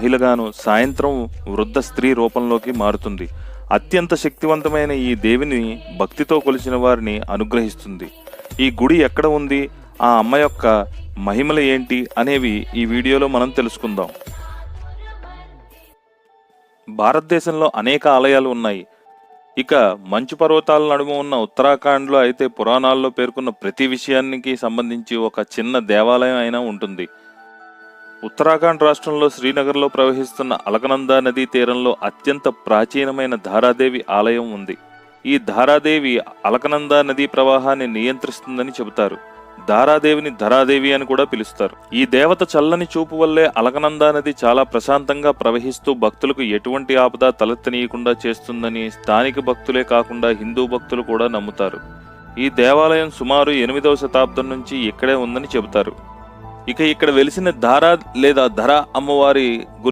మహిళగాను, సాయంత్రం వృద్ధ స్త్రీ రూపంలోకి మారుతుంది. అత్యంత శక్తివంతమైన ఈ దేవిని భక్తితో కొలిచిన వారిని అనుగ్రహిస్తుంది. ఈ గుడి ఎక్కడ ఉంది, ఆ అమ్మ యొక్క మహిమలు ఏంటి అనేవి ఈ వీడియోలో మనం తెలుసుకుందాం. భారతదేశంలో అనేక ఆలయాలు ఉన్నాయి. ఇక మంచు పర్వతాల నడుమ ఉన్న ఉత్తరాఖండ్లో అయితే పురాణాల్లో పేర్కొన్న ప్రతి విషయానికి సంబంధించి ఒక చిన్న దేవాలయం అయినా ఉంటుంది. ఉత్తరాఖండ్ రాష్ట్రంలో శ్రీనగర్లో ప్రవహిస్తున్న అలకనందా నదీ తీరంలో అత్యంత ప్రాచీనమైన ధారాదేవి ఆలయం ఉంది. ఈ ధారాదేవి అలకనందా నదీ ప్రవాహాన్ని నియంత్రిస్తుందని చెబుతారు. ధారాదేవిని ధరాదేవి అని కూడా పిలుస్తారు. ఈ దేవత చల్లని చూపు వల్లే అలకనందా నది చాలా ప్రశాంతంగా ప్రవహిస్తూ భక్తులకు ఎటువంటి ఆపద తలెత్తనీయకుండా చేస్తుందని స్థానిక భక్తులే కాకుండా హిందూ భక్తులు కూడా నమ్ముతారు. ఈ దేవాలయం సుమారు 8వ శతాబ్దం నుంచి ఇక్కడే ఉందని చెబుతారు. ఇక ఇక్కడ వెలిసిన ధారా లేదా ధర అమ్మవారి